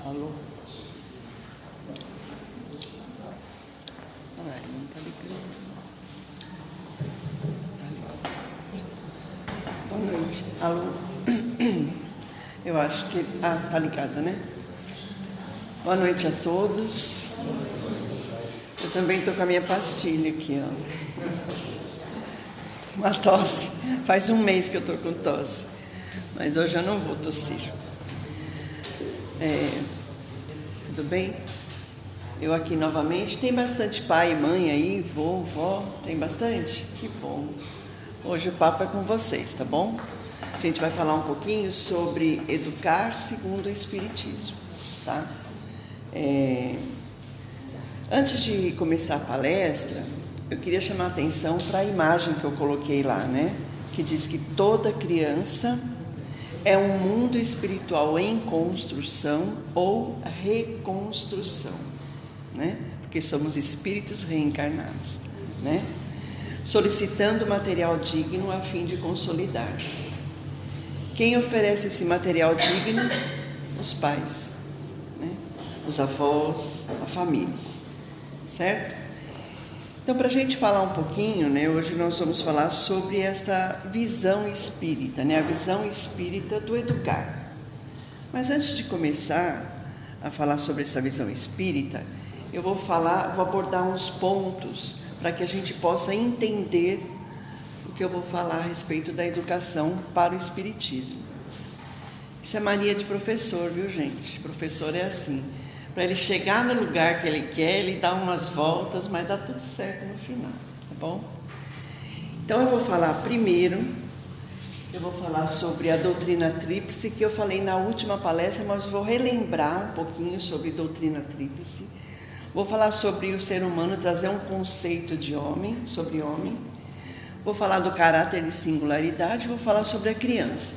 Alô? Ai, não tá ligando. Boa noite. Alô? Eu acho que... tá ligado, né? Boa noite a todos. Eu também tô com a minha pastilha aqui, ó. Uma tosse. Faz um mês que eu tô com tosse. Mas hoje eu não vou tossir. Tudo bem? Eu aqui novamente. Tem bastante pai e mãe aí, vô, vó? Tem bastante? Que bom. Hoje o papo é com vocês, tá bom? A gente vai falar um pouquinho sobre educar segundo o Espiritismo, tá? Antes de começar a palestra, eu queria chamar a atenção para a imagem que eu coloquei lá, né? Que diz que toda criança é um mundo espiritual em construção ou reconstrução, né? Porque somos espíritos reencarnados, né? Solicitando material digno a fim de consolidar-se. Quem oferece esse material digno? Os pais, né? Os avós, a família, certo? Então, para a gente falar um pouquinho, né, hoje nós vamos falar sobre esta visão espírita, né, a visão espírita do educar. Mas antes de começar a falar sobre essa visão espírita, eu vou abordar uns pontos para que a gente possa entender o que eu vou falar a respeito da educação para o espiritismo. Isso é mania de professor, viu, gente? Professor é assim. Para ele chegar no lugar que ele quer, ele dá umas voltas, mas dá tudo certo no final, tá bom? Então eu vou falar primeiro, eu vou falar sobre a doutrina tríplice, que eu falei na última palestra, mas vou relembrar um pouquinho sobre doutrina tríplice. Vou falar sobre o ser humano, trazer um conceito de homem, sobre homem. Vou falar do caráter de singularidade, vou falar sobre a criança.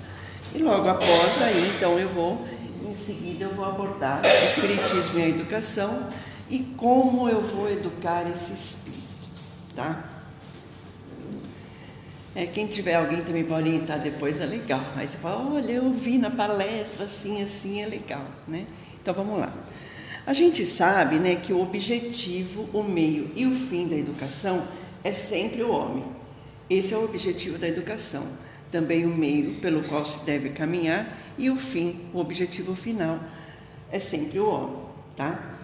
E logo após aí, então em seguida eu vou abordar o espiritismo e a educação e como eu vou educar esse espírito, tá? Quem tiver alguém também para orientar depois é legal. Aí você fala, olha, eu vi na palestra assim, é legal, né? Então vamos lá. A gente sabe, né, que o objetivo, o meio e o fim da educação é sempre o homem. Esse é o objetivo da educação. Também o meio pelo qual se deve caminhar e o fim, o objetivo final, é sempre o homem, tá?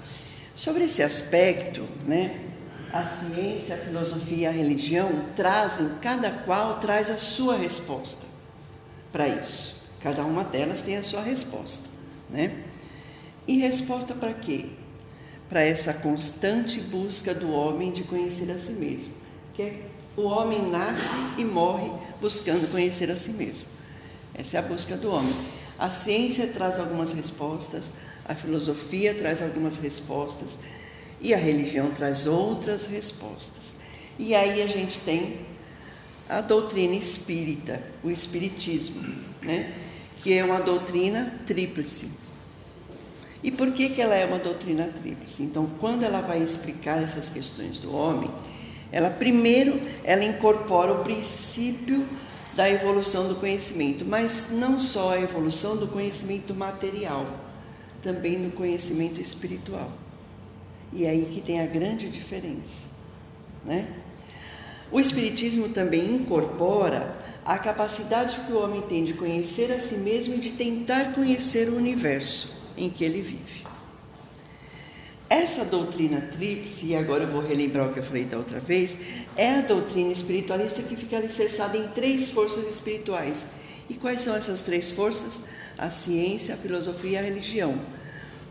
Sobre esse aspecto, né, a ciência, a filosofia e a religião cada qual traz a sua resposta para isso. Cada uma delas tem a sua resposta, né? E resposta para quê? Para essa constante busca do homem de conhecer a si mesmo, que é o homem nasce e morre buscando conhecer a si mesmo. Essa é a busca do homem. A ciência traz algumas respostas, a filosofia traz algumas respostas e a religião traz outras respostas. E aí a gente tem a doutrina espírita, o espiritismo, né? Que é uma doutrina tríplice. E por que ela é uma doutrina tríplice? Então, quando ela vai explicar essas questões do homem, ela incorpora o princípio da evolução do conhecimento, mas não só a evolução do conhecimento material, também no conhecimento espiritual. E é aí que tem a grande diferença, né? O espiritismo também incorpora a capacidade que o homem tem de conhecer a si mesmo e de tentar conhecer o universo em que ele vive. Essa doutrina tríplice, e agora eu vou relembrar o que eu falei da outra vez, é a doutrina espiritualista que fica alicerçada em 3 forças espirituais. E quais são essas 3 forças? A ciência, a filosofia e a religião.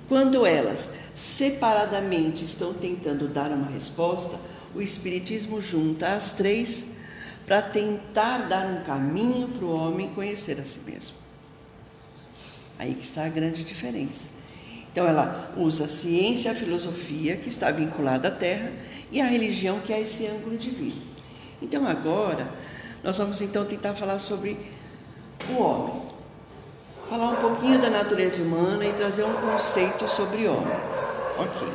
Quando elas separadamente estão tentando dar uma resposta, o espiritismo junta as 3 para tentar dar um caminho para o homem conhecer a si mesmo. Aí que está a grande diferença. Então ela usa a ciência, a filosofia, que está vinculada à Terra, e a religião, que é esse ângulo divino. Então agora, nós vamos então tentar falar sobre o homem. Falar um pouquinho da natureza humana e trazer um conceito sobre o homem. Ok.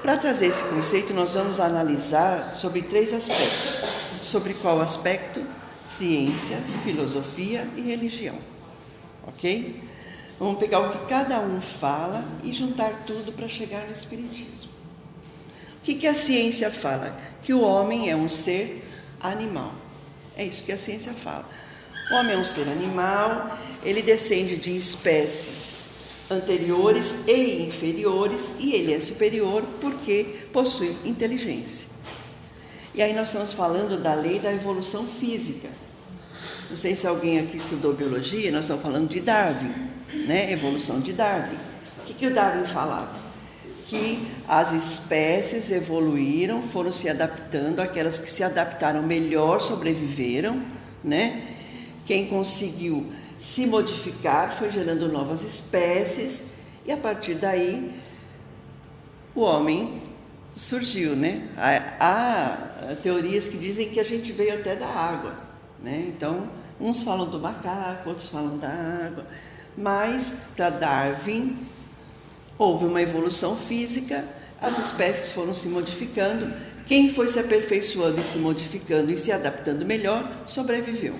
Para trazer esse conceito, nós vamos analisar sobre 3 aspectos. Sobre qual aspecto? Ciência, filosofia e religião. Ok? Vamos pegar o que cada um fala e juntar tudo para chegar no Espiritismo. O que a ciência fala? Que o homem é um ser animal. É isso que a ciência fala. O homem é um ser animal, ele descende de espécies anteriores e inferiores, e ele é superior porque possui inteligência. E aí nós estamos falando da lei da evolução física. Não sei se alguém aqui estudou biologia, nós estamos falando de Darwin, né? Evolução de Darwin. O que o Darwin falava? Que as espécies evoluíram, foram se adaptando, aquelas que se adaptaram melhor sobreviveram, né? Quem conseguiu se modificar foi gerando novas espécies, e a partir daí o homem surgiu, né? Há teorias que dizem que a gente veio até da água, né? Então, uns falam do macaco, outros falam da água, mas para Darwin houve uma evolução física, as espécies foram se modificando, quem foi se aperfeiçoando e se modificando e se adaptando melhor, sobreviveu.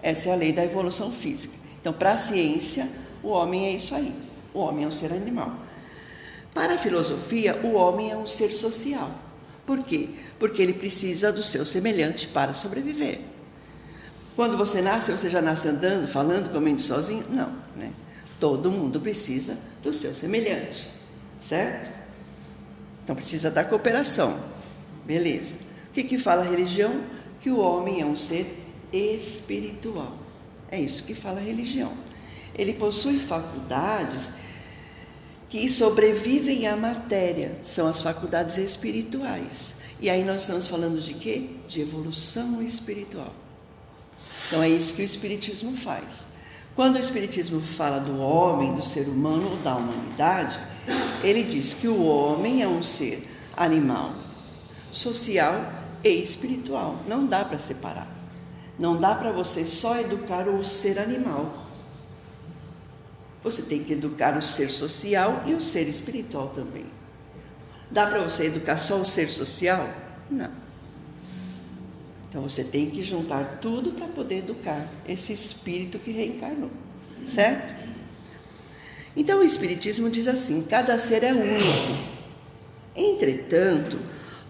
Essa é a lei da evolução física. Então, para a ciência, o homem é isso aí. O homem é um ser animal. Para a filosofia, o homem é um ser social. Por quê? Porque ele precisa do seu semelhante para sobreviver. Quando você nasce, você já nasce andando, falando, comendo sozinho? Não, né? Todo mundo precisa do seu semelhante, certo? Então, precisa da cooperação. Beleza. O que fala a religião? Que o homem é um ser espiritual. É isso que fala a religião. Ele possui faculdades que sobrevivem à matéria, são as faculdades espirituais. E aí nós estamos falando de quê? De evolução espiritual. Então é isso que o Espiritismo faz. Quando o Espiritismo fala do homem, do ser humano ou da humanidade, ele diz que o homem é um ser animal, social e espiritual. Não dá para separar. Não dá para você só educar o ser animal. Você tem que educar o ser social e o ser espiritual também. Dá para você educar só o ser social? Não. Então você tem que juntar tudo para poder educar esse espírito que reencarnou, certo? Então o Espiritismo diz assim: cada ser é único. Entretanto,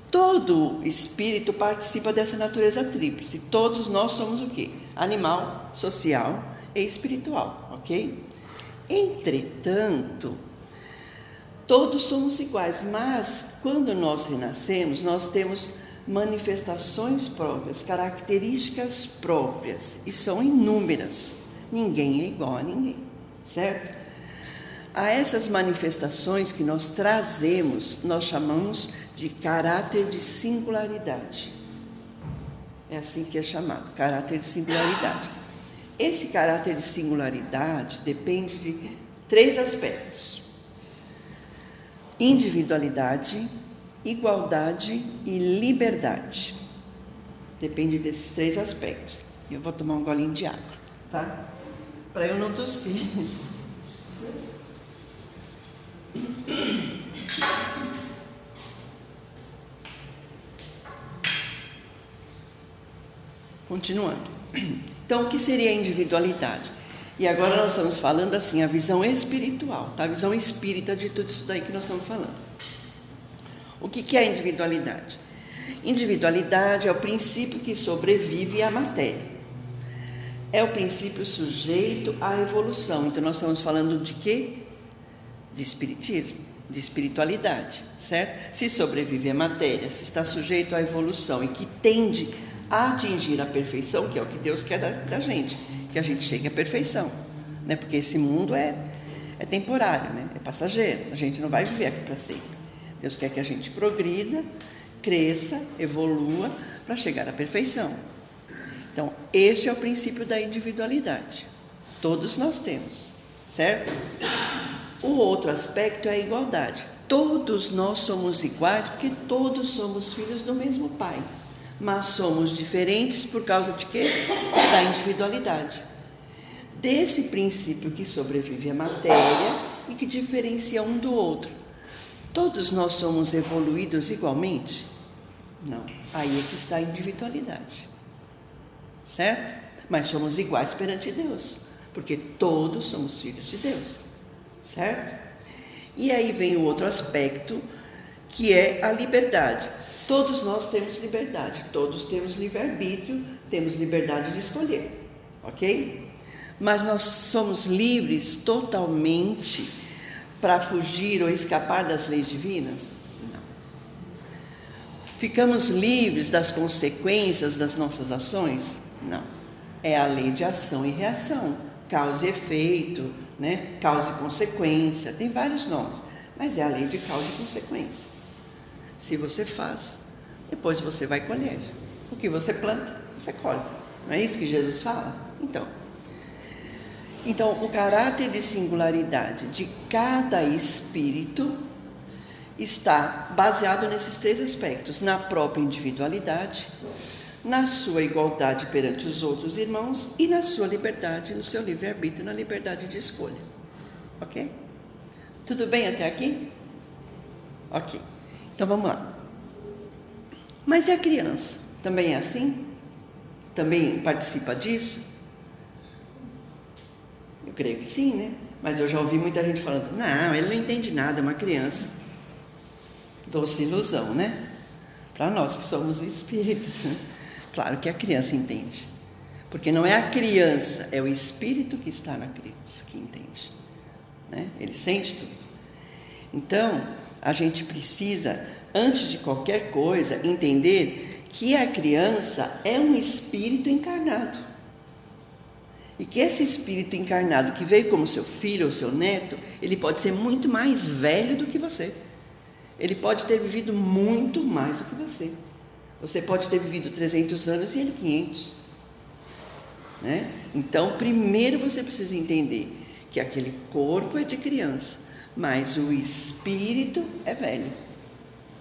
todo espírito participa dessa natureza tríplice. Todos nós somos o quê? Animal, social e espiritual, ok? Entretanto, todos somos iguais, mas quando nós renascemos, nós temos manifestações próprias, características próprias, e são inúmeras. Ninguém é igual a ninguém, certo? A essas manifestações que nós trazemos, nós chamamos de caráter de singularidade. É assim que é chamado, caráter de singularidade. Esse caráter de singularidade depende de 3 aspectos: individualidade, igualdade e liberdade. Depende desses 3 aspectos. Eu vou tomar um golinho de água, tá? Para eu não tossir. Continuando. Então, o que seria a individualidade? E agora nós estamos falando assim, a visão espiritual, tá? A visão espírita de tudo isso daí que nós estamos falando. O que é a individualidade? Individualidade é o princípio que sobrevive à matéria. É o princípio sujeito à evolução. Então, nós estamos falando de quê? De espiritismo, de espiritualidade, certo? Se sobrevive à matéria, se está sujeito à evolução e que tende a atingir a perfeição, que é o que Deus quer da gente, que a gente chegue à perfeição, né? Porque esse mundo é temporário, né? É passageiro, a gente não vai viver aqui para sempre. Deus quer que a gente progrida, cresça, evolua para chegar à perfeição. Então, este é o princípio da individualidade. Todos nós temos, certo? O outro aspecto é a igualdade. Todos nós somos iguais porque todos somos filhos do mesmo Pai. Mas somos diferentes por causa de quê? Da individualidade. Desse princípio que sobrevive à matéria e que diferencia um do outro. Todos nós somos evoluídos igualmente? Não. Aí é que está a individualidade. Certo? Mas somos iguais perante Deus. porque todos somos filhos de Deus, certo? E aí vem o outro aspecto, que é a liberdade. Todos nós temos liberdade, todos temos livre-arbítrio, temos liberdade de escolher, ok? Mas nós somos livres totalmente para fugir ou escapar das leis divinas? Não. Ficamos livres das consequências das nossas ações? Não. É a lei de ação e reação, causa e efeito, né? Causa e consequência, tem vários nomes, mas é a lei de causa e consequência. Se você faz, depois você vai colher. O que você planta, você colhe. Não é isso que Jesus fala? Então, o caráter de singularidade de cada espírito está baseado nesses três aspectos: na própria individualidade, na sua igualdade perante os outros irmãos e na sua liberdade, no seu livre-arbítrio, na liberdade de escolha. Ok? Tudo bem até aqui? Ok. Então vamos lá. Mas e a criança? Também é assim? Também participa disso? Eu creio que sim, né? Mas eu já ouvi muita gente falando: não, ele não entende nada, é uma criança. Doce ilusão, né? Para nós que somos espíritos, né? Claro que a criança entende. Porque não é a criança, é o espírito que está na criança que entende, né? Ele sente tudo. Então, a gente precisa, antes de qualquer coisa, entender que a criança é um espírito encarnado. E que esse espírito encarnado que veio como seu filho ou seu neto, ele pode ser muito mais velho do que você. Ele pode ter vivido muito mais do que você. Você pode ter vivido 300 anos e ele 500. Né? Então, primeiro você precisa entender que aquele corpo é de criança, mas o espírito é velho.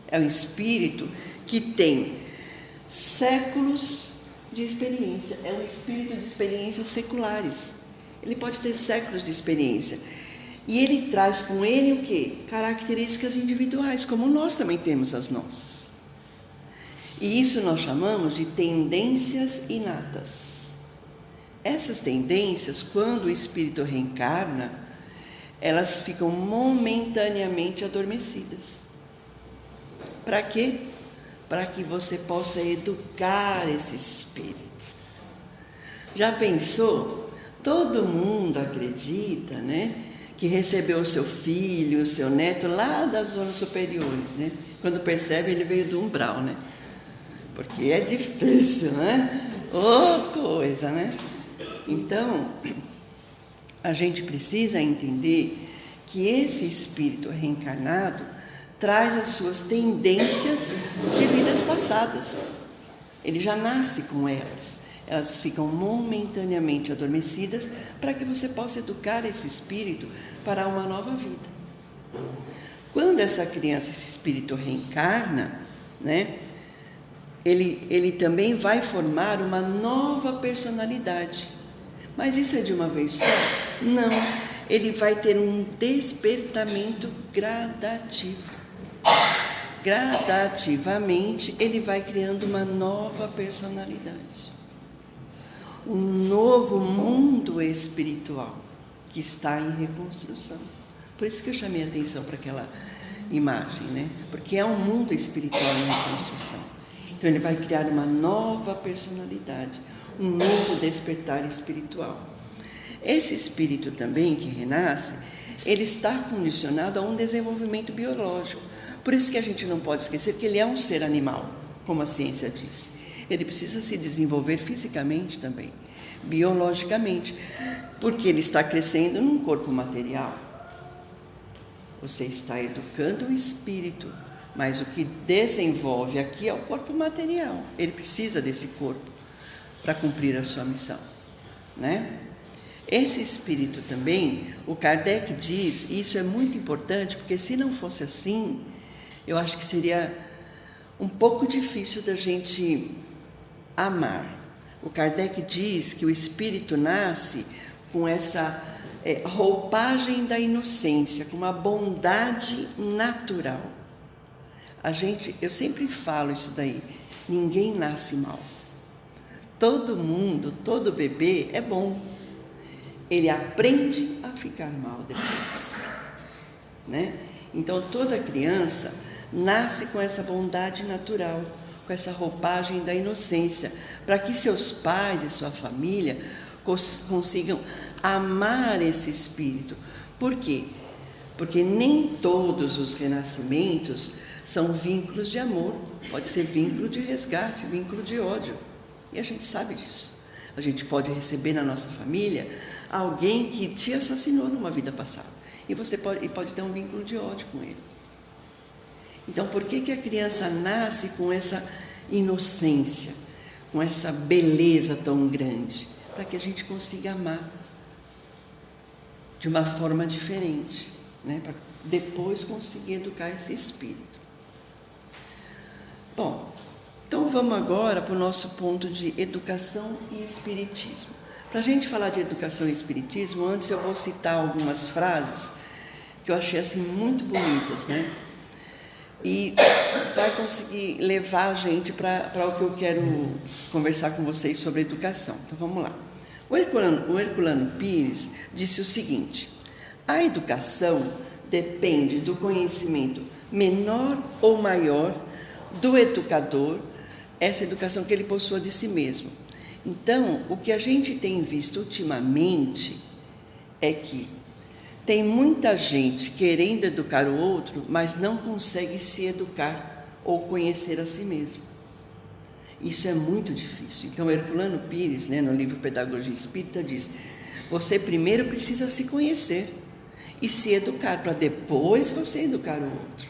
É um espírito que tem séculos de experiência. É um espírito de experiências seculares. Ele pode ter séculos de experiência. E ele traz com ele o quê? Características individuais, como nós também temos as nossas. E isso nós chamamos de tendências inatas. Essas tendências, quando o espírito reencarna, elas ficam momentaneamente adormecidas. Para quê? Para que você possa educar esse espírito. Já pensou? Todo mundo acredita, né, que recebeu o seu filho, o seu neto lá das zonas superiores, né? Quando percebe, ele veio do umbral, né? Porque é difícil, né? Oh, coisa, né? Então, a gente precisa entender que esse espírito reencarnado traz as suas tendências de vidas passadas. Ele já nasce com elas. Elas ficam momentaneamente adormecidas para que você possa educar esse espírito para uma nova vida. Quando essa criança, esse espírito reencarna, né, ele também vai formar uma nova personalidade. Mas isso é de uma vez só? Não. Ele vai ter um despertamento gradativo. Gradativamente, ele vai criando uma nova personalidade. Um novo mundo espiritual que está em reconstrução. Por isso que eu chamei a atenção para aquela imagem, né? Porque é um mundo espiritual em reconstrução. Então ele vai criar uma nova personalidade, um novo despertar espiritual. Esse espírito também que renasce, ele está condicionado a um desenvolvimento biológico. Por isso que a gente não pode esquecer que ele é um ser animal, como a ciência diz. Ele precisa se desenvolver fisicamente também, biologicamente, porque ele está crescendo num corpo material. Você está educando o espírito, mas o que desenvolve aqui é o corpo material. Ele precisa desse corpo para cumprir a sua missão, né? Esse espírito também, o Kardec diz, e isso é muito importante, porque se não fosse assim, eu acho que seria um pouco difícil da gente amar. O Kardec diz que o espírito nasce com essa roupagem da inocência, com uma bondade natural. Eu sempre falo isso daí, ninguém nasce mal. Todo mundo, todo bebê é bom. ele aprende a ficar mal depois, né? Então, toda criança nasce com essa bondade natural, com essa roupagem da inocência, para que seus pais e sua família consigam amar esse espírito. Por quê? Porque nem todos os renascimentos são vínculos de amor, pode ser vínculo de resgate, vínculo de ódio, e a gente sabe disso. A gente pode receber na nossa família alguém que te assassinou numa vida passada, e você pode ter um vínculo de ódio com ele. Então, por que a criança nasce com essa inocência, com essa beleza tão grande? Para que a gente consiga amar de uma forma diferente, né? Para depois conseguir educar esse espírito. Bom, então vamos agora para o nosso ponto de educação e espiritismo. Para a gente falar de educação e espiritismo, antes eu vou citar algumas frases que eu achei assim muito bonitas, né? E vai conseguir levar a gente para o que eu quero conversar com vocês sobre educação. Então vamos lá. O Herculano Pires disse o seguinte: a educação depende do conhecimento menor ou maior do educador, essa educação que ele possua de si mesmo. Então, o que a gente tem visto ultimamente é que tem muita gente querendo educar o outro, mas não consegue se educar ou conhecer a si mesmo. Isso é muito difícil. Então, Herculano Pires, né, no livro Pedagogia Espírita, diz: você primeiro precisa se conhecer e se educar, para depois você educar o outro.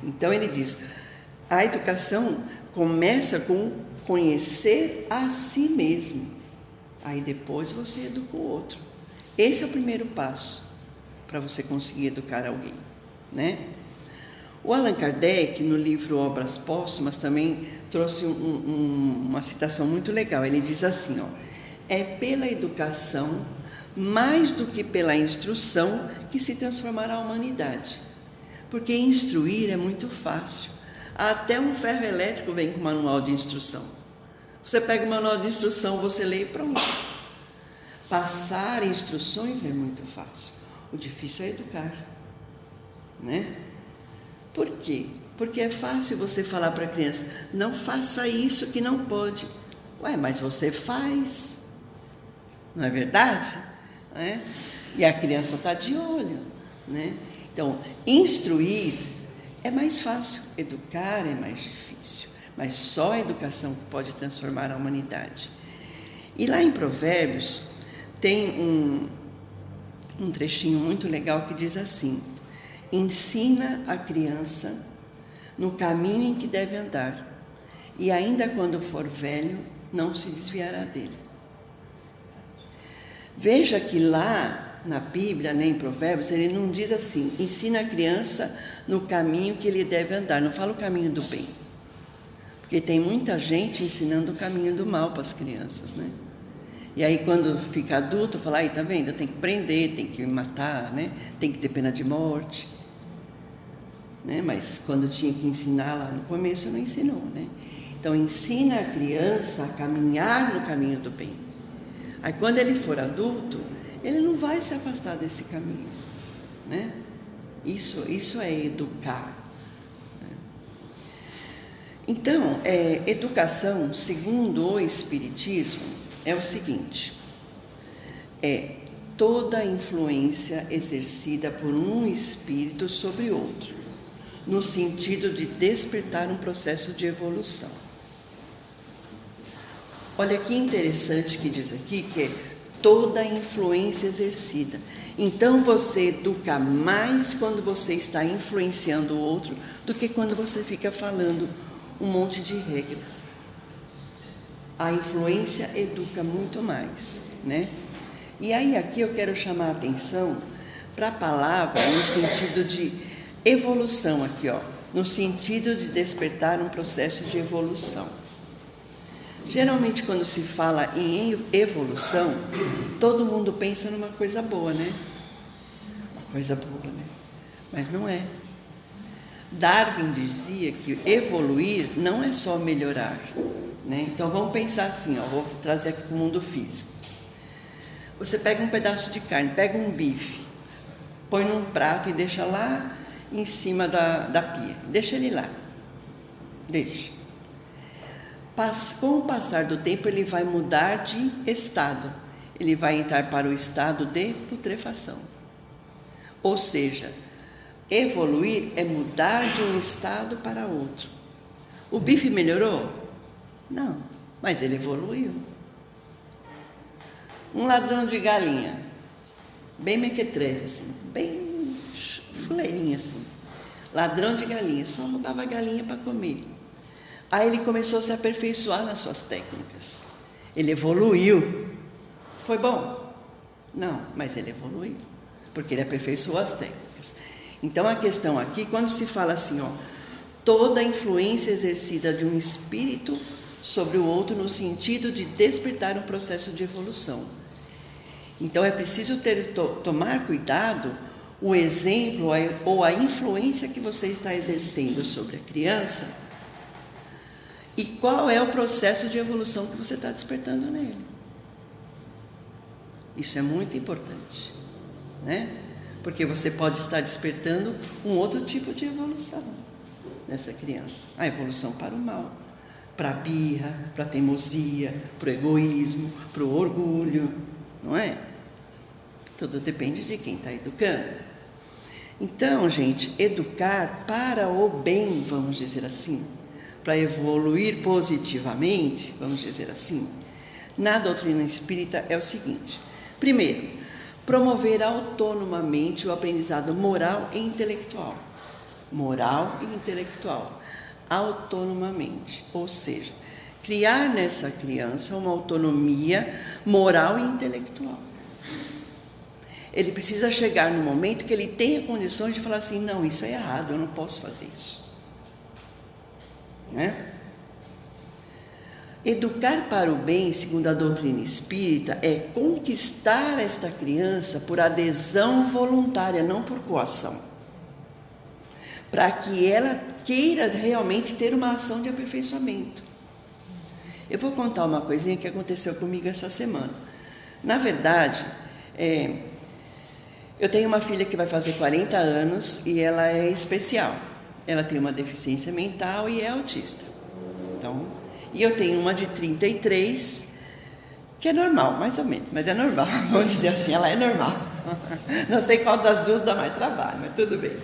Então, ele diz: a educação começa com conhecer a si mesmo, aí depois você educa o outro. Esse é o primeiro passo para você conseguir educar alguém, né? O Allan Kardec, no livro Obras Póstumas, também trouxe uma citação muito legal. Ele diz assim, ó: é pela educação, mais do que pela instrução, que se transformará a humanidade. Porque instruir é muito fácil. Até um ferro elétrico vem com manual de instrução. Você pega o manual de instrução, você lê e pronto. Passar instruções é muito fácil. O difícil é educar, né? Por quê? Porque é fácil você falar para a criança: não faça isso que não pode. Ué, mas você faz. Não é verdade? Né? E a criança está de olho, né? Então, instruir é mais fácil, educar é mais difícil. Mas só a educação pode transformar a humanidade. E lá em Provérbios tem um trechinho muito legal que diz assim: ensina a criança no caminho em que deve andar, e ainda quando for velho, não se desviará dele. Veja que lá na Bíblia, né, em Provérbios, ele não diz assim: ensina a criança no caminho que ele deve andar, não fala o caminho do bem. Porque tem muita gente ensinando o caminho do mal para as crianças, né? E aí quando fica adulto, fala: aí, tá vendo, tem que prender, tem que matar, né? Tem que ter pena de morte. Né? Mas quando tinha que ensinar lá no começo, não ensinou, né? Então, ensina a criança a caminhar no caminho do bem. Aí, quando ele for adulto, ele não vai se afastar desse caminho, né? Isso é educar. Né? Então, educação, segundo o Espiritismo, é o seguinte: é toda a influência exercida por um espírito sobre outro, no sentido de despertar um processo de evolução. Olha que interessante que diz aqui, que é toda a influência exercida. Então você educa mais quando você está influenciando o outro do que quando você fica falando um monte de regras. A influência educa muito mais, né? E aí aqui eu quero chamar a atenção para a palavra no sentido de evolução aqui, ó, no sentido de despertar um processo de evolução. Geralmente, quando se fala em evolução, todo mundo pensa numa coisa boa, né? Uma coisa boa, né? Mas não é. Darwin dizia que evoluir não é só melhorar, né? Então, vamos pensar assim, ó, vou trazer aqui para o mundo físico. Você pega um pedaço de carne, pega um bife, põe num prato e deixa lá em cima da pia. Deixa ele lá. Deixa. Com o passar do tempo, ele vai mudar de estado. Ele vai entrar para o estado de putrefação. Ou seja, evoluir é mudar de um estado para outro. O bife melhorou? Não, mas ele evoluiu. Um ladrão de galinha, bem mequetrefe, assim, bem fuleirinho assim. Ladrão de galinha, só roubava galinha para comer. Aí ele começou a se aperfeiçoar nas suas técnicas. Ele evoluiu. Foi bom? Não, mas ele evoluiu, porque ele aperfeiçoou as técnicas. Então a questão aqui, quando se fala assim, ó, toda a influência exercida de um espírito sobre o outro no sentido de despertar um processo de evolução. Então é preciso tomar cuidado o exemplo ou a influência que você está exercendo sobre a criança e qual é o processo de evolução que você está despertando nele. Isso é muito importante, né? Porque você pode estar despertando um outro tipo de evolução nessa criança. A evolução para o mal, para a birra, para a teimosia, para o egoísmo, para o orgulho, não é? Tudo depende de quem está educando. Então, gente, educar para o bem, vamos dizer assim, para evoluir positivamente, vamos dizer assim, na doutrina espírita é o seguinte: primeiro, promover autonomamente o aprendizado moral e intelectual. Moral e intelectual, autonomamente, ou seja, criar nessa criança uma autonomia moral e intelectual. Ele precisa chegar no momento que ele tenha condições de falar assim, não, isso é errado, eu não posso fazer isso. Né? Educar para o bem, segundo a doutrina espírita, é conquistar esta criança por adesão voluntária, não por coação. Para que ela queira realmente ter uma ação de aperfeiçoamento. Eu vou contar uma coisinha que aconteceu comigo essa semana. Na verdade, eu tenho uma filha que vai fazer 40 anos e ela é especial. Ela tem uma deficiência mental e é autista. Então, e eu tenho uma de 33, que é normal, mais ou menos, mas é normal. Vamos dizer assim, ela é normal. Não sei qual das duas dá mais trabalho, mas tudo bem.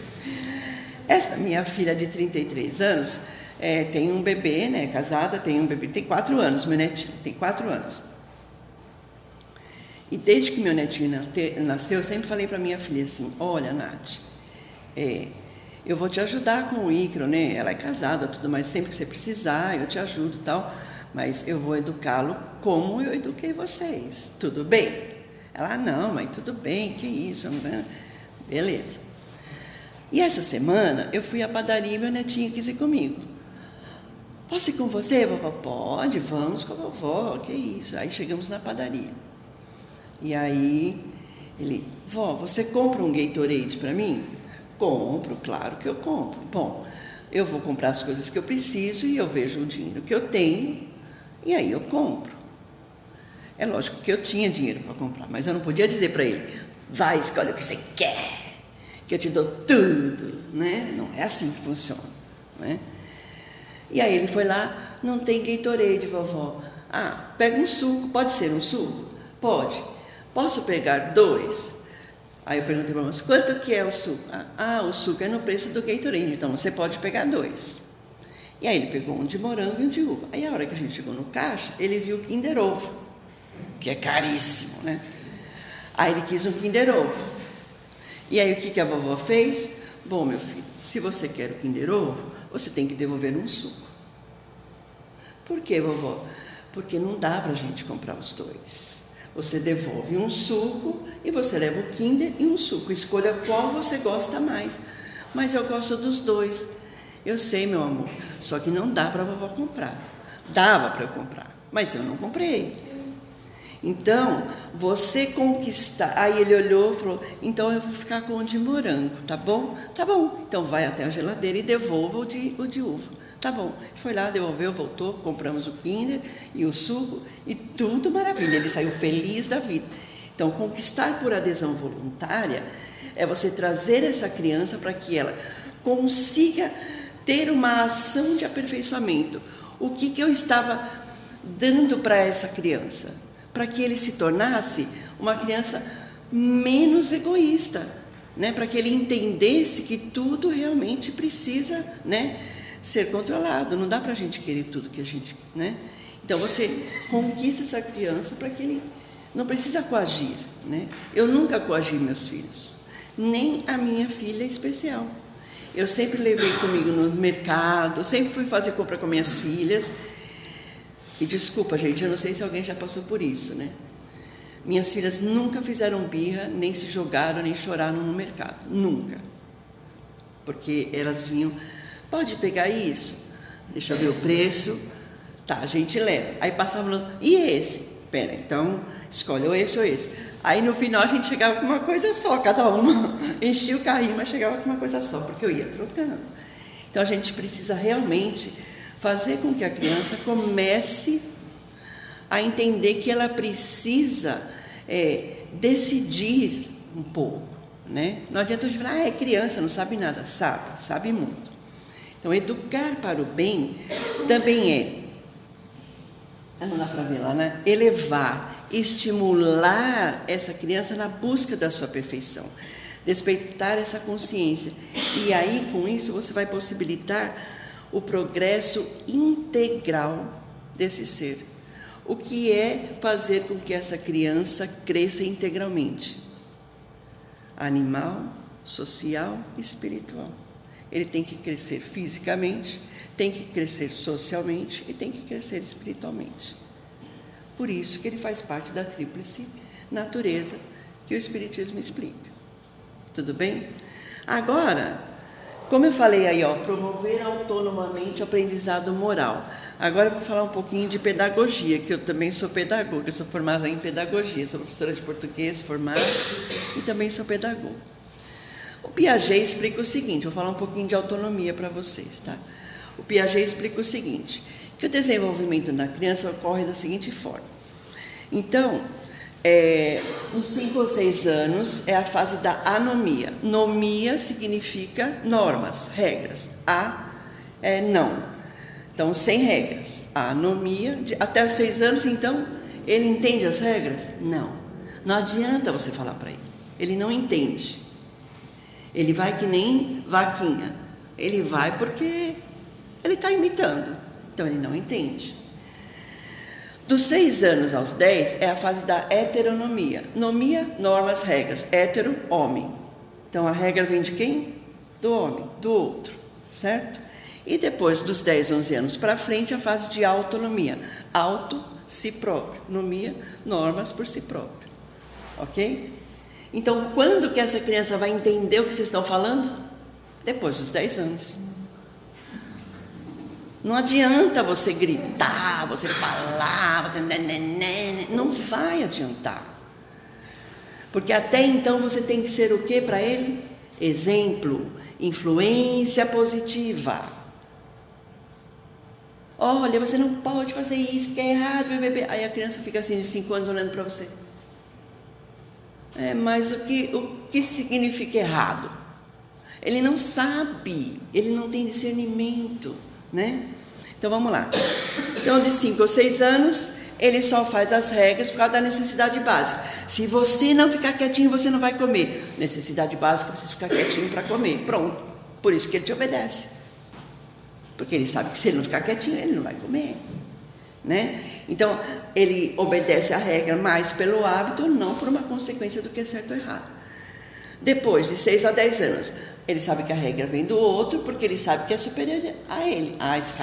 Essa minha filha de 33 anos tem um bebê, né, casada, tem um bebê, tem 4 anos, meu netinho, tem 4 anos. E desde que meu netinho nasceu, eu sempre falei para minha filha assim, olha, Nath, eu vou te ajudar com o Ícaro, né? Ela é casada, tudo mais, sempre que você precisar, eu te ajudo e tal, mas eu vou educá-lo como eu eduquei vocês, tudo bem? Ela, não, mãe, tudo bem, que isso, né? Beleza. E essa semana, eu fui à padaria e meu netinho quis ir comigo. Posso ir com você, vovó? Pode, vamos com a vovó, que isso. Aí chegamos na padaria. E aí, ele, vó, você compra um Gatorade para mim? Compro, claro que eu compro. Bom, eu vou comprar as coisas que eu preciso e eu vejo o dinheiro que eu tenho e aí eu compro. É lógico que eu tinha dinheiro para comprar, mas eu não podia dizer para ele, vai, escolhe o que você quer, que eu te dou tudo, né? Não é assim que funciona, né? E aí ele foi lá, não tem Gatorade, vovó. Ah, pega um suco, pode ser um suco? Pode. Posso pegar 2? Aí eu perguntei para a moça, quanto que é o suco? Ah, o suco é no preço do Gatorade, então você pode pegar 2. E aí ele pegou um de morango e um de uva. Aí a hora que a gente chegou no caixa, ele viu o Kinder Ovo, que é caríssimo, né? Aí ele quis um Kinder Ovo. E aí o que a vovó fez? Bom, meu filho, se você quer o Kinder Ovo, você tem que devolver um suco. Por quê, vovó? Porque não dá para a gente comprar os 2. Você devolve um suco e você leva o Kinder e um suco. Escolha qual você gosta mais. Mas eu gosto dos 2. Eu sei, meu amor, só que não dá para a vovó comprar. Dava para eu comprar, mas eu não comprei. Então, você conquistar... Aí ele olhou e falou, então eu vou ficar com o de morango, tá bom? Tá bom, então vai até a geladeira e devolva o de uva. Tá bom, foi lá, devolveu, voltou, compramos o Kinder e o suco e tudo maravilha. Ele saiu feliz da vida. Então, conquistar por adesão voluntária é você trazer essa criança para que ela consiga ter uma ação de aperfeiçoamento. O que eu estava dando para essa criança? Para que ele se tornasse uma criança menos egoísta, né? Para que ele entendesse que tudo realmente precisa, né, ser controlado. Não dá para a gente querer tudo que a gente, né? Então você conquista essa criança para que ele não precisa coagir, né? Eu nunca coagi meus filhos, nem a minha filha especial. Eu sempre levei comigo no mercado, sempre fui fazer compra com minhas filhas. E desculpa, gente, eu não sei se alguém já passou por isso, né? Minhas filhas nunca fizeram birra, nem se jogaram, nem choraram no mercado. Nunca. Porque elas vinham, pode pegar isso? Deixa eu ver o preço. Tá, a gente leva. Aí passavam, e esse? Pera, então escolhe ou esse ou esse. Aí no final a gente chegava com uma coisa só, cada uma enchia o carrinho, mas chegava com uma coisa só, porque eu ia trocando. Então a gente precisa realmente fazer com que a criança comece a entender que ela precisa decidir um pouco, né? Não adianta a gente falar, é criança, não sabe nada. Sabe muito. Então, educar para o bem também não dá para ver lá, né? Elevar, estimular essa criança na busca da sua perfeição, despertar essa consciência. E aí, com isso, você vai possibilitar o progresso integral desse ser. O que é fazer com que essa criança cresça integralmente? Animal, social e espiritual. Ele tem que crescer fisicamente, tem que crescer socialmente e tem que crescer espiritualmente. Por isso que ele faz parte da tríplice natureza que o Espiritismo explica. Tudo bem? Agora, como eu falei aí, promover autonomamente o aprendizado moral. Agora eu vou falar um pouquinho de pedagogia, que eu também sou pedagoga, eu sou formada em pedagogia, sou professora de português formada e também sou pedagoga. O Piaget explica o seguinte, vou falar um pouquinho de autonomia para vocês, tá? O Piaget explica o seguinte, que o desenvolvimento da criança ocorre da seguinte forma. Então, nos 5 ou 6 anos é a fase da anomia. Nomia significa normas, regras. Não. Então, sem regras. A anomia, até os 6 anos, então, ele entende as regras? Não. Não adianta você falar para ele. Ele não entende. Ele vai que nem vaquinha. Ele vai porque ele está imitando. Então, ele não entende. Dos 6 anos aos 10 é a fase da heteronomia. Nomia, normas, regras. Hétero, homem. Então, a regra vem de quem? Do homem, do outro, certo? E depois dos 10, 11 anos para frente, a fase de autonomia. Auto, si próprio. Nomia, normas por si próprio. Ok? Então, quando que essa criança vai entender o que vocês estão falando? Depois dos 10 anos. Não adianta você gritar, você falar, você... Não vai adiantar. Porque até então você tem que ser o que para ele? Exemplo, influência positiva. Olha, você não pode fazer isso, porque é errado, bebê. Aí a criança fica assim de 5 anos olhando para você. Mas o que significa errado? Ele não sabe, ele não tem discernimento, né? Então vamos lá. Então de 5 ou 6 anos, ele só faz as regras por causa da necessidade básica. Se você não ficar quietinho, você não vai comer. Necessidade básica, precisa ficar quietinho para comer. Pronto. Por isso que ele te obedece. Porque ele sabe que se ele não ficar quietinho, ele não vai comer, né? Então, ele obedece a regra mais pelo hábito, não por uma consequência do que é certo ou errado. Depois de 6 a 10 anos, ele sabe que a regra vem do outro, porque ele sabe que é superior a ele. Esse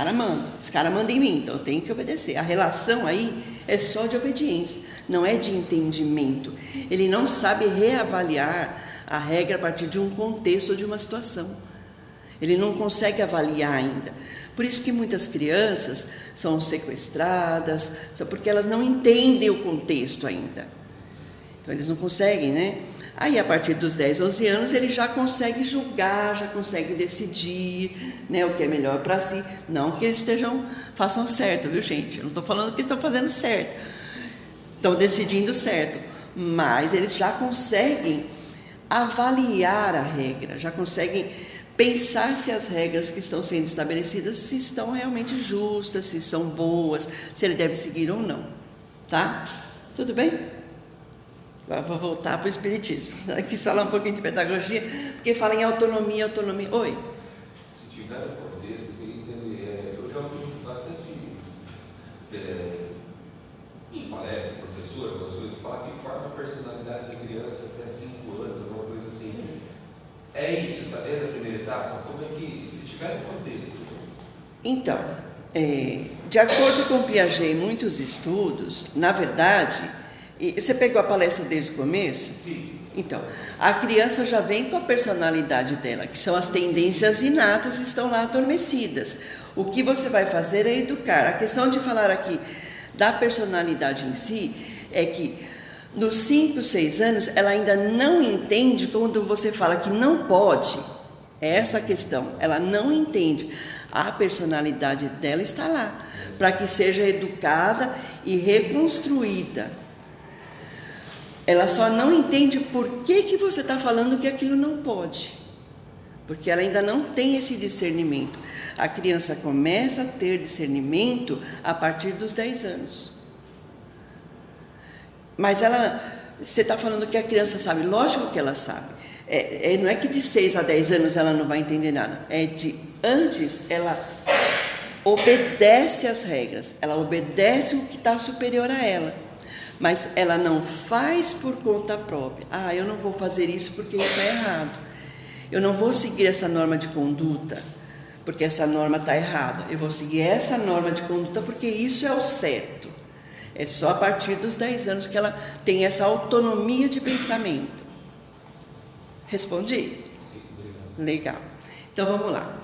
cara manda em mim, então eu tenho que obedecer. A relação aí é só de obediência, não é de entendimento. Ele não sabe reavaliar a regra a partir de um contexto ou de uma situação. Ele não consegue avaliar ainda. Por isso que muitas crianças são sequestradas, porque elas não entendem o contexto ainda. Então, eles não conseguem, né? Aí, a partir dos 10, 11 anos, ele já consegue julgar, já consegue decidir, né, o que é melhor para si. Não que eles façam certo, viu, gente? Eu não estou falando que estão fazendo certo. Estão decidindo certo. mas eles já conseguem avaliar a regra, já conseguem pensar se as regras que estão sendo estabelecidas se estão realmente justas, se são boas, se ele deve seguir ou não, tá? Tudo bem? Agora vou voltar para o Espiritismo. Aqui falar um pouquinho de pedagogia, porque fala em autonomia. Oi? Se tiver um contexto, eu já ouvi bastante em palestra, professor, algumas coisas, fala que forma a personalidade da criança até 5 anos, alguma coisa assim. É isso, está dentro da primeira etapa? Como é que, se tiver um contexto? Então, de acordo com Piaget e muitos estudos, na verdade, você pegou a palestra desde o começo? Sim. Então, a criança já vem com a personalidade dela, que são as tendências inatas, estão lá adormecidas. O que você vai fazer é educar. A questão de falar aqui da personalidade em si é que nos 5, 6 anos ela ainda não entende quando você fala que não pode. É essa a questão, ela não entende. A personalidade dela está lá, para que seja educada e reconstruída. Ela só não entende por que você está falando que aquilo não pode. Porque ela ainda não tem esse discernimento. A criança começa a ter discernimento a partir dos 10 anos. Mas você está falando que a criança sabe, lógico que ela sabe. Não é que de 6 a 10 anos ela não vai entender nada. Antes ela obedece às regras, ela obedece o que está superior a ela. Mas ela não faz por conta própria. Eu não vou fazer isso porque isso é errado. Eu não vou seguir essa norma de conduta porque essa norma está errada. Eu vou seguir essa norma de conduta porque isso é o certo. É só a partir dos 10 anos que ela tem essa autonomia de pensamento. Respondi? Legal. Então vamos lá.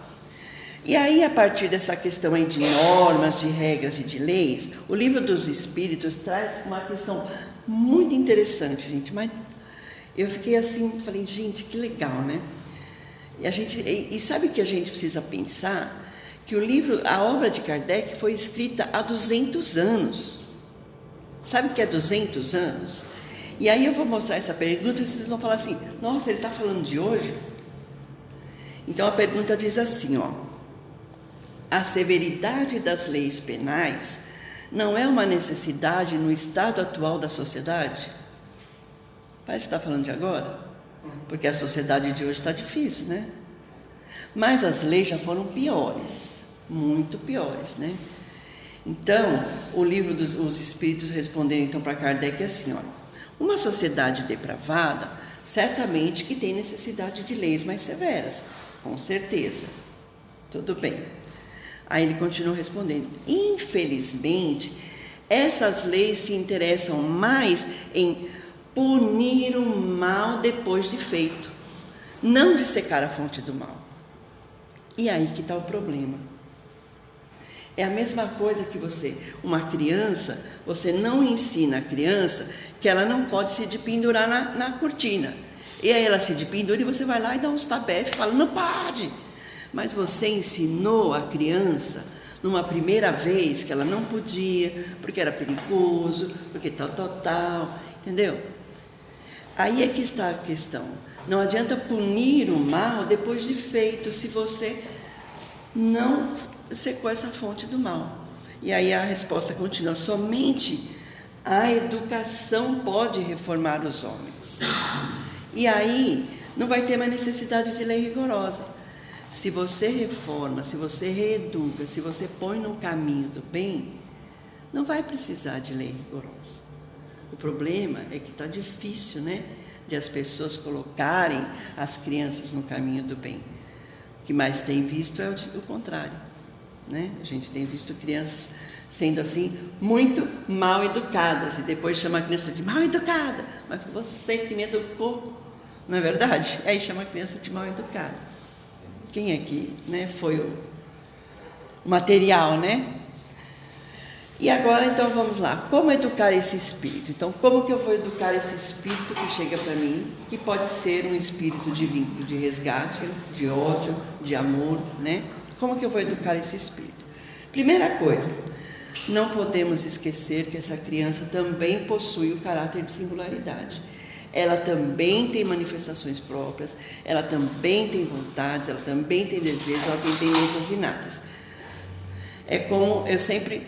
E aí, a partir dessa questão aí de normas, de regras e de leis, o Livro dos Espíritos traz uma questão muito interessante, gente. Mas eu fiquei assim, falei, gente, que legal, né? E sabe que a gente precisa pensar? Que a obra de Kardec foi escrita há 200 anos. Sabe o que é 200 anos? E aí eu vou mostrar essa pergunta e vocês vão falar assim, nossa, ele está falando de hoje? Então a pergunta diz assim, a severidade das leis penais não é uma necessidade no estado atual da sociedade? Parece que está falando de agora, porque a sociedade de hoje está difícil, né? Mas as leis já foram piores, muito piores, né? Então, o Livro dos Espíritos responderam então para Kardec assim, uma sociedade depravada, certamente que tem necessidade de leis mais severas, com certeza. Tudo bem. Aí ele continuou respondendo, infelizmente, essas leis se interessam mais em punir o mal depois de feito, não de secar a fonte do mal. E aí que está o problema. É a mesma coisa que uma criança, você não ensina a criança que ela não pode se dependurar na cortina. E aí ela se dependura e você vai lá e dá uns tapefes e fala, não pode. Mas você ensinou a criança, numa primeira vez, que ela não podia, porque era perigoso, porque tal, entendeu? Aí é que está a questão. Não adianta punir o mal depois de feito, se você não secou essa fonte do mal. E aí a resposta continua, somente a educação pode reformar os homens. E aí não vai ter mais necessidade de lei rigorosa. Se você reforma, se você reeduca, se você põe no caminho do bem, não vai precisar de lei rigorosa. O problema é que está difícil, né? De as pessoas colocarem as crianças no caminho do bem. O que mais tem visto é o contrário, né? A gente tem visto crianças sendo assim muito mal educadas e depois chama a criança de mal educada, mas foi você que me educou, não é verdade? Aí chama a criança de mal educada. Quem aqui, né, foi o material, né? E agora, então, vamos lá. Como educar esse espírito? Então, como que eu vou educar esse espírito que chega para mim, que pode ser um espírito de vínculo, de resgate, de ódio, de amor, né? Como que eu vou educar esse espírito? Primeira coisa, não podemos esquecer que essa criança também possui o caráter de singularidade. Ela também tem manifestações próprias, ela também tem vontades, ela também tem desejos, ela tem tendências inatas. É como eu sempre...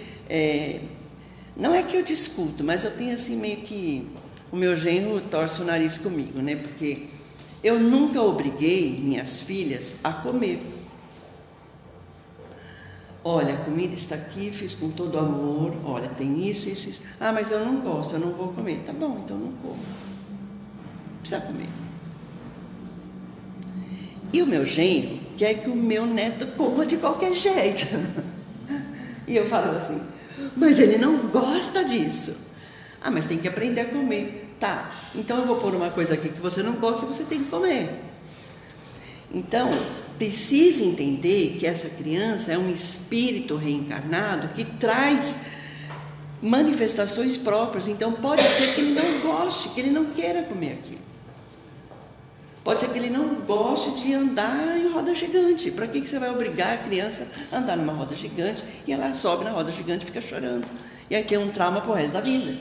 não é que eu discuto, mas eu tenho assim meio que... O meu genro torce o nariz comigo, né? Porque eu nunca obriguei minhas filhas a comer. Olha, a comida está aqui, fiz com todo amor. Olha, tem isso, isso, isso. Ah, mas eu não gosto, eu não vou comer. Tá bom, então não como. Precisa comer. E o meu genro quer que o meu neto coma de qualquer jeito. E eu falo assim, mas ele não gosta disso. Ah, mas tem que aprender a comer. Tá, então eu vou pôr uma coisa aqui que você não gosta e você tem que comer. Então, precisa entender que essa criança é um espírito reencarnado que traz manifestações próprias. Então, pode ser que ele não goste, que ele não queira comer aquilo. Pode ser que ele não goste de andar em roda gigante. Para que você vai obrigar a criança a andar numa roda gigante e ela sobe na roda gigante e fica chorando? E aí tem um trauma pro resto da vida.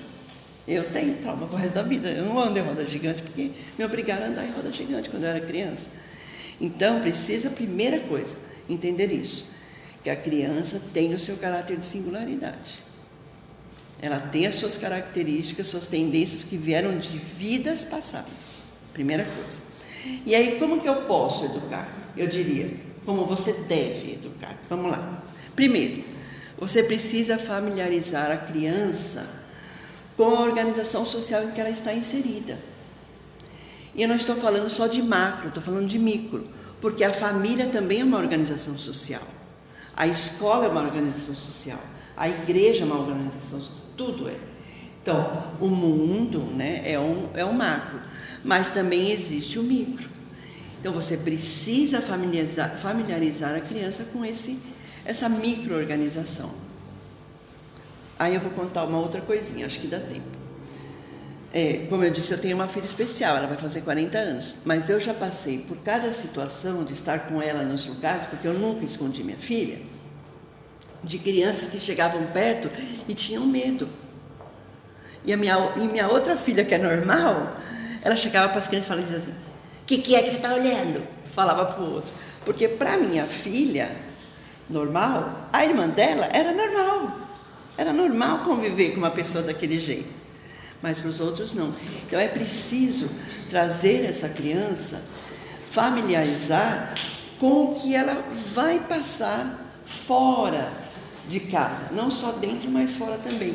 Eu tenho trauma pro resto da vida. Eu não ando em roda gigante porque me obrigaram a andar em roda gigante quando eu era criança. Então, precisa, primeira coisa, entender isso. Que a criança tem o seu caráter de singularidade. Ela tem as suas características, suas tendências que vieram de vidas passadas. Primeira coisa. E aí, como que eu posso educar? Eu diria, como você deve educar. Vamos lá. Primeiro, você precisa familiarizar a criança com a organização social em que ela está inserida. E eu não estou falando só de macro, estou falando de micro, porque a família também é uma organização social. A escola é uma organização social. A igreja é uma organização social. Tudo é. Então, o mundo, né, é um macro, mas também existe o micro. Então, você precisa familiarizar a criança com essa micro-organização. Aí eu vou contar uma outra coisinha, acho que dá tempo. Como eu disse, eu tenho uma filha especial, ela vai fazer 40 anos, mas eu já passei por cada situação de estar com ela nos lugares, porque eu nunca escondi minha filha, de crianças que chegavam perto e tinham medo. E minha outra filha, que é normal, ela chegava para as crianças e falava assim, o que é que você está olhando? Falava para o outro. Porque para minha filha, normal, a irmã dela era normal. Era normal conviver com uma pessoa daquele jeito. Mas para os outros não. Então é preciso trazer essa criança, familiarizar com o que ela vai passar fora de casa. Não só dentro, mas fora também.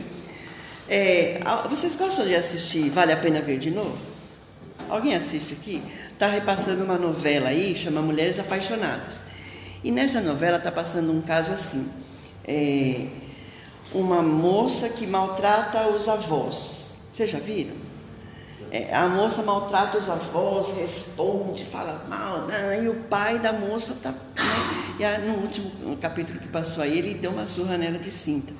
Vocês gostam de assistir Vale a Pena Ver de Novo? Alguém assiste aqui? Está repassando uma novela aí, chama Mulheres Apaixonadas. E nessa novela está passando um caso assim. Uma moça que maltrata os avós. Vocês já viram? A moça maltrata os avós, responde, fala mal, e o pai da moça está... Né? E no último capítulo que passou aí, ele deu uma surra nela de cinta.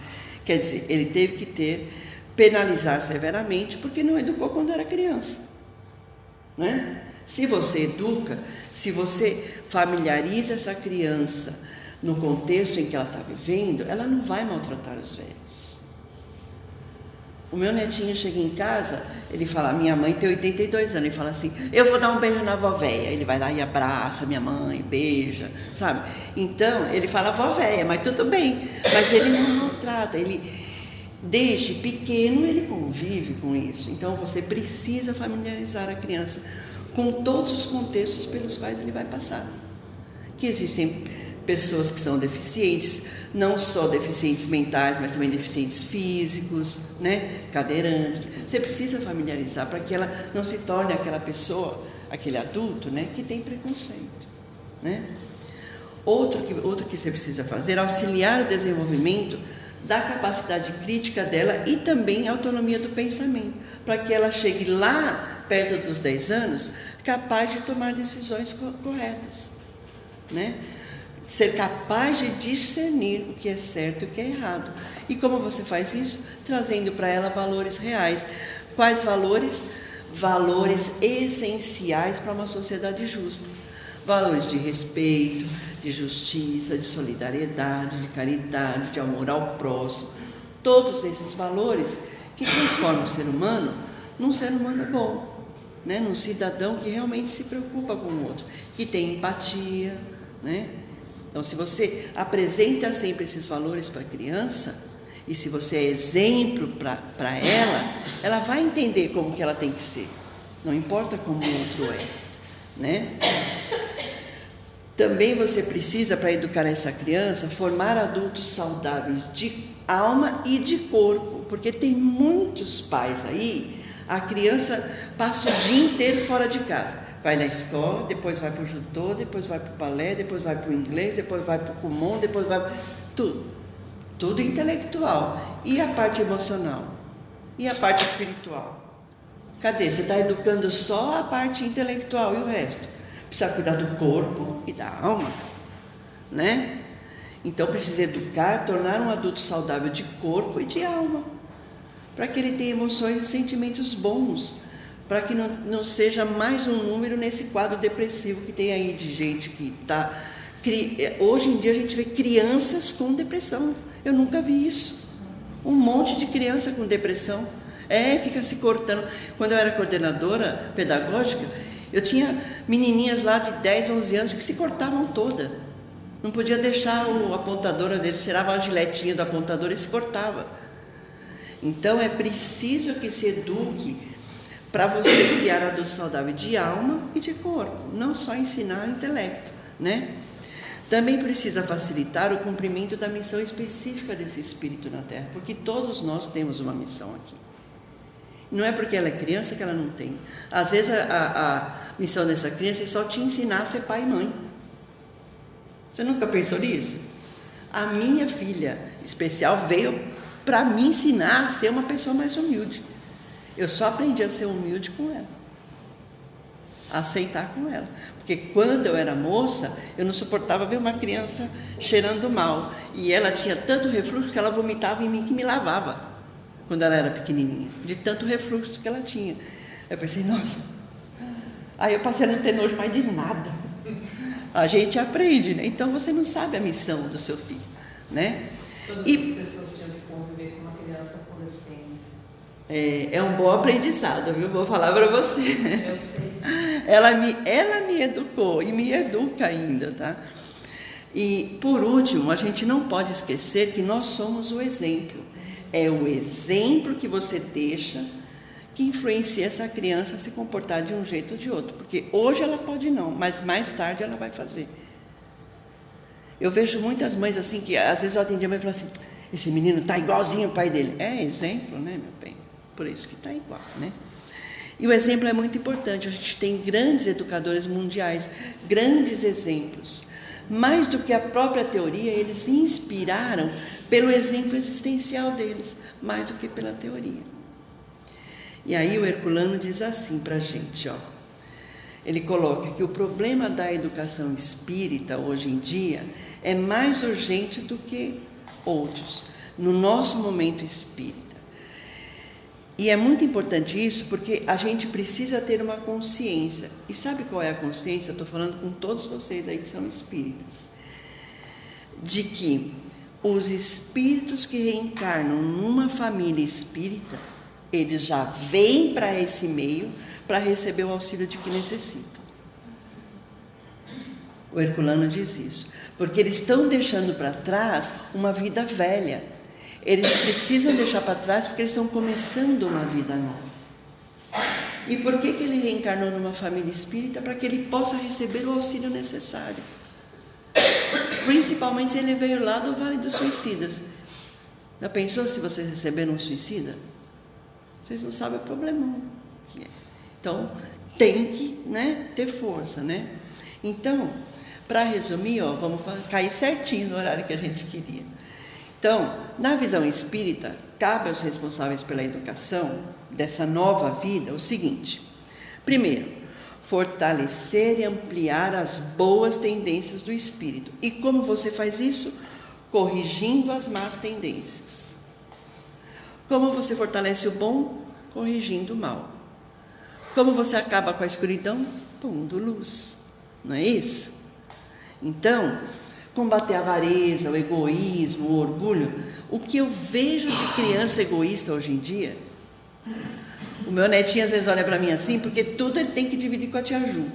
Quer dizer, ele teve que penalizar severamente, porque não educou quando era criança. Né? Se você educa, se você familiariza essa criança no contexto em que ela está vivendo, ela não vai maltratar os velhos. O meu netinho chega em casa, ele fala, minha mãe tem 82 anos, ele fala assim, eu vou dar um beijo na vó véia. Ele vai lá e abraça minha mãe, beija, sabe? Então, ele fala vó véia, mas tudo bem. Mas ele não maltrata, desde pequeno ele convive com isso. Então, você precisa familiarizar a criança com todos os contextos pelos quais ele vai passar. Que existem pessoas que são deficientes, não só deficientes mentais, mas também deficientes físicos, né? Cadeirantes. Você precisa familiarizar para que ela não se torne aquela pessoa, aquele adulto, né? Que tem preconceito, né? Outro que você precisa fazer é auxiliar o desenvolvimento da capacidade crítica dela e também a autonomia do pensamento, para que ela chegue lá, perto dos 10 anos, capaz de tomar decisões corretas, né? Ser capaz de discernir o que é certo e o que é errado. E como você faz isso? Trazendo para ela valores reais. Quais valores? Valores essenciais para uma sociedade justa. Valores de respeito, de justiça, de solidariedade, de caridade, de amor ao próximo. todos esses valores que transformam o ser humano num ser humano bom, né? Num cidadão que realmente se preocupa com o outro, que tem empatia, né? Então, se você apresenta sempre esses valores para a criança, e se você é exemplo para ela, ela vai entender como que ela tem que ser, não importa como o outro é, né? Também você precisa, para educar essa criança, formar adultos saudáveis de alma e de corpo, porque tem muitos pais aí, a criança passa o dia inteiro fora de casa, vai na escola, depois vai para o judô, depois vai para o balé, depois vai para o inglês, depois vai para o Kumon, depois vai tudo intelectual, e a parte emocional, e a parte espiritual. Cadê? Você está educando só a parte intelectual e o resto? Precisa cuidar do corpo e da alma, né? Então precisa educar, tornar um adulto saudável de corpo e de alma, para que ele tenha emoções e sentimentos bons, para que não seja mais um número nesse quadro depressivo que tem aí de gente que está... Hoje em dia a gente vê crianças com depressão. Eu nunca vi isso. Um monte de criança com depressão. Fica se cortando. Quando eu era coordenadora pedagógica, eu tinha menininhas lá de 10, 11 anos que se cortavam todas. Não podia deixar a apontadora deles, tirava a giletinha da apontadora e se cortava. Então é preciso que se eduque para você criar adulto saudável de alma e de corpo, não só ensinar o intelecto, né? Também precisa facilitar o cumprimento da missão específica desse espírito na Terra, porque todos nós temos uma missão aqui. Não é porque ela é criança que ela não tem. Às vezes a missão dessa criança é só te ensinar a ser pai e mãe. Você nunca pensou nisso? A minha filha especial veio para me ensinar a ser uma pessoa mais humilde. Eu só aprendi a ser humilde com ela, a aceitar com ela. Porque quando eu era moça, eu não suportava ver uma criança cheirando mal. E ela tinha tanto refluxo que ela vomitava em mim que me lavava, quando ela era pequenininha, de tanto refluxo que ela tinha. Eu pensei, nossa. Aí eu passei a não ter nojo mais de nada. A gente aprende, né? Então você não sabe a missão do seu filho, né? Todas as pessoas tinham que conviver com uma criança com deficiência. É um bom aprendizado, viu? Vou falar para você. Eu sei. Ela me educou e me educa ainda, tá? E, por último, a gente não pode esquecer que nós somos o exemplo. É o exemplo que você deixa que influencia essa criança a se comportar de um jeito ou de outro. Porque hoje ela pode não, mas mais tarde ela vai fazer. Eu vejo muitas mães assim, que às vezes eu atendi a mãe e falo assim, esse menino está igualzinho ao pai dele. É exemplo, né, meu bem? Por isso que está igual, né? E o exemplo é muito importante. A gente tem grandes educadores mundiais, grandes exemplos. Mais do que a própria teoria, eles se inspiraram pelo exemplo existencial deles, mais do que pela teoria. E aí o Herculano diz assim para a gente, ó. Ele coloca que o problema da educação espírita hoje em dia é mais urgente do que outros, no nosso momento espírita. E é muito importante isso porque a gente precisa ter uma consciência. E sabe qual é a consciência? Estou falando com todos vocês aí que são espíritas. De que os espíritos que reencarnam numa família espírita, eles já vêm para esse meio para receber o auxílio de que necessitam. O Herculano diz isso. Porque eles estão deixando para trás uma vida velha. Eles precisam deixar para trás porque eles estão começando uma vida nova. E por que ele reencarnou numa família espírita? Para que ele possa receber o auxílio necessário. Principalmente se ele veio lá do Vale dos Suicidas. Já pensou se vocês receberam um suicida? Vocês não sabem o problemão. Então, tem que, né, ter força, né? Então, para resumir, ó, vamos cair certinho no horário que a gente queria. Então, na visão espírita, cabe aos responsáveis pela educação dessa nova vida o seguinte: primeiro, fortalecer e ampliar as boas tendências do espírito. E como você faz isso? Corrigindo as más tendências. Como você fortalece o bom? Corrigindo o mal. Como você acaba com a escuridão? Pondo luz. Não é isso? Então, combater a avareza, o egoísmo, o orgulho. O que eu vejo de criança egoísta hoje em dia, o meu netinho às vezes olha para mim assim, porque tudo ele tem que dividir com a tia Ju.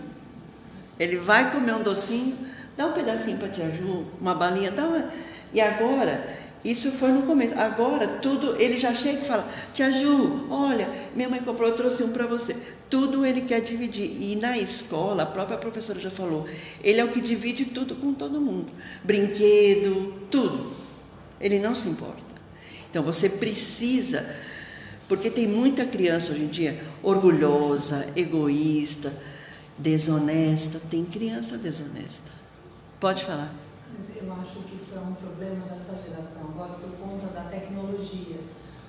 Ele vai comer um docinho, dá um pedacinho para a tia Ju, uma balinha, dá uma... E agora, isso foi no começo, agora tudo, ele já chega e fala, tia Ju, olha, minha mãe comprou, eu trouxe um para você. Tudo ele quer dividir. E na escola, a própria professora já falou, ele é o que divide tudo com todo mundo. Brinquedo, tudo. Ele não se importa. Então você precisa, porque tem muita criança hoje em dia orgulhosa, egoísta, desonesta. Tem criança desonesta. Pode falar. Mas eu acho que isso é um problema dessa geração, agora por conta da tecnologia,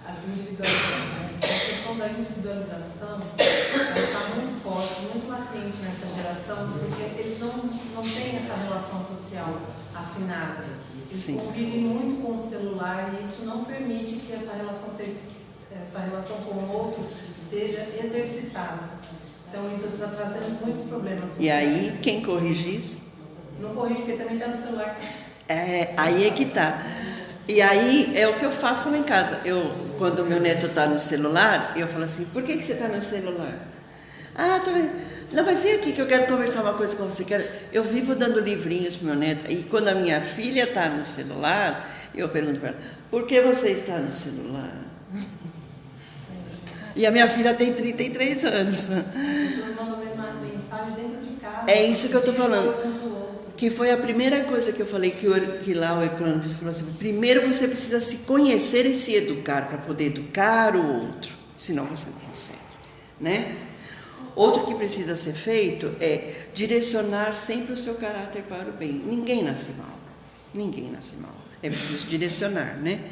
as individualizações. A questão da individualização está muito forte, muito latente nessa geração, porque eles não têm essa relação social afinada. Eles Sim. convivem muito com o celular e isso não permite que essa relação com o outro seja exercitada. Então isso está trazendo muitos problemas. E aí, quem corrige isso? Não corrige, porque também está no celular. Aí é que tá. E aí é o que eu faço lá em casa. Quando o meu neto está no celular, eu falo assim, por que você está no celular? Ah, tô vendo. Não, mas vem aqui que eu quero conversar uma coisa com você. Eu vivo dando livrinhos para o meu neto. E quando a minha filha está no celular, eu pergunto para ela, por que você está no celular? E a minha filha tem 33 anos. As pessoas mandam mensagem dentro de casa. É isso que eu estou falando. Que foi a primeira coisa que eu falei, que lá o Eclânio falou assim, primeiro você precisa se conhecer e se educar, para poder educar o outro, senão você não consegue, né? Outro que precisa ser feito é direcionar sempre o seu caráter para o bem. Ninguém nasce mal, é preciso direcionar, né?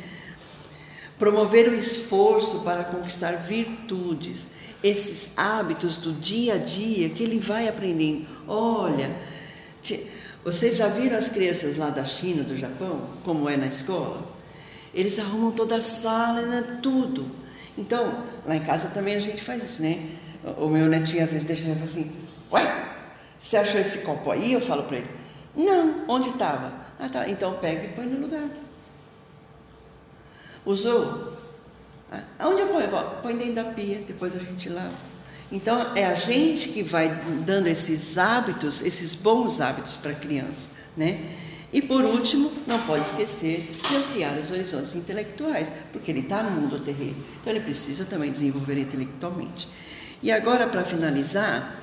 Promover o esforço para conquistar virtudes, esses hábitos do dia a dia que ele vai aprendendo. Olha, vocês já viram as crianças lá da China, do Japão, como é na escola? Eles arrumam toda a sala, né, tudo. Então, lá em casa também a gente faz isso, né? O meu netinho às vezes deixa e fala assim, ué, você achou esse copo aí? Eu falo para ele, não, onde estava? Ah, tá, então pega e põe no lugar. Usou? Aonde foi? Põe dentro da pia, depois a gente lava. Então, é a gente que vai dando esses hábitos, esses bons hábitos para a criança, né? E, por último, não pode esquecer de ampliar os horizontes intelectuais, porque ele está no mundo terreno. Então, ele precisa também desenvolver intelectualmente. E agora, para finalizar,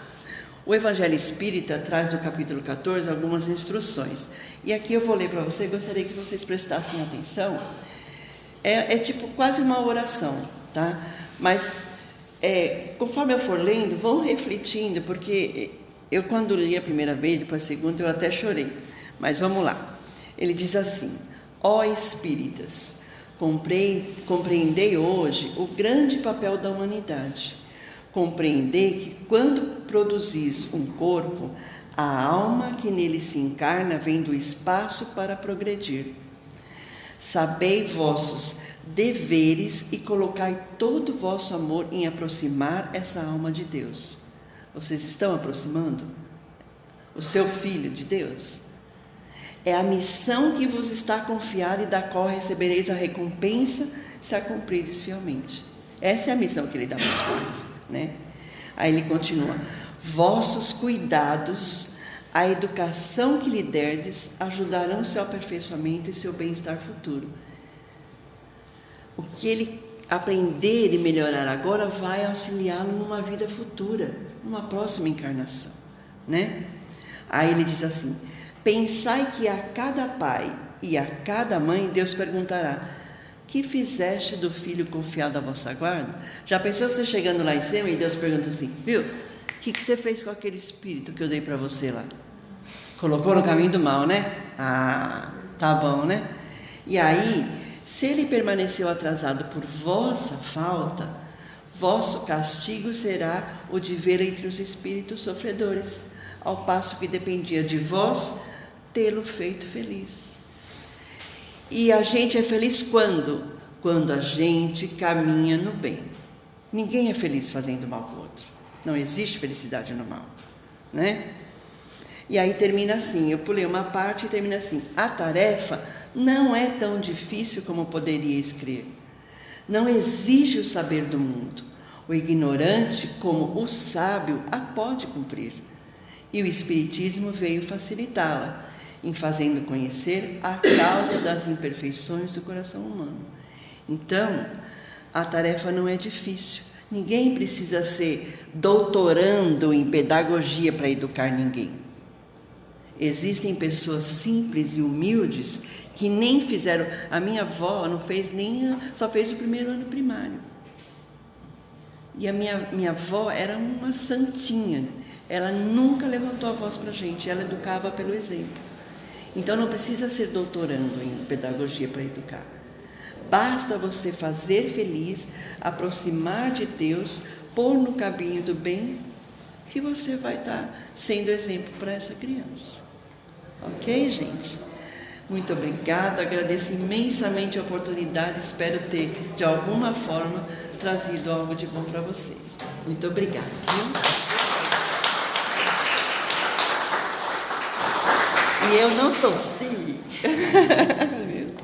o Evangelho Espírita traz no capítulo 14 algumas instruções. E aqui eu vou ler para vocês, gostaria que vocês prestassem atenção. É tipo quase uma oração, tá? Mas... conforme eu for lendo, vão refletindo, porque eu quando li a primeira vez, depois a segunda, eu até chorei. Mas vamos lá. Ele diz assim, ó espíritas, compreendei hoje o grande papel da humanidade. Compreendei que quando produzis um corpo, a alma que nele se encarna vem do espaço para progredir. Sabei vossos deveres e colocai todo o vosso amor em aproximar essa alma de Deus. Vocês estão aproximando o seu filho de Deus? É a missão que vos está confiada e da qual recebereis a recompensa se a cumprides fielmente. Essa é a missão que ele dá para os pais, né? Aí ele continua, vossos cuidados, a educação que lhe derdes, ajudarão seu aperfeiçoamento e seu bem-estar futuro. O que ele aprender e melhorar agora vai auxiliá-lo numa vida futura, numa próxima encarnação, né? Aí ele diz assim, pensai que a cada pai e a cada mãe Deus perguntará, que fizeste do filho confiado à vossa guarda? Já pensou você chegando lá em cima e Deus pergunta assim, viu, o que você fez com aquele espírito que eu dei para você lá? Colocou no caminho do mal, né? Ah, tá bom, né? E aí, se ele permaneceu atrasado por vossa falta, vosso castigo será o de ver entre os espíritos sofredores, ao passo que dependia de vós tê-lo feito feliz. E a gente é feliz quando? Quando a gente caminha no bem. Ninguém é feliz fazendo mal para o outro. Não existe felicidade no mal, né? E aí termina assim, eu pulei uma parte e termina assim: a tarefa não é tão difícil como poderíeis crer. Não exige o saber do mundo. O ignorante, como o sábio, a pode cumprir. E o Espiritismo veio facilitá-la, em fazendo conhecer a causa das imperfeições do coração humano. Então, a tarefa não é difícil. Ninguém precisa ser doutorando em pedagogia para educar ninguém. Existem pessoas simples e humildes que nem fizeram. A minha avó não fez nem, só fez o primeiro ano primário. E a minha avó era uma santinha. Ela nunca levantou a voz para a gente, ela educava pelo exemplo. Então não precisa ser doutorando em pedagogia para educar. Basta você fazer feliz, aproximar de Deus, pôr no caminho do bem, que você vai estar sendo exemplo para essa criança. Ok, gente? Muito obrigada, agradeço imensamente a oportunidade, espero ter, de alguma forma, trazido algo de bom para vocês. Muito obrigada. E eu não tossi.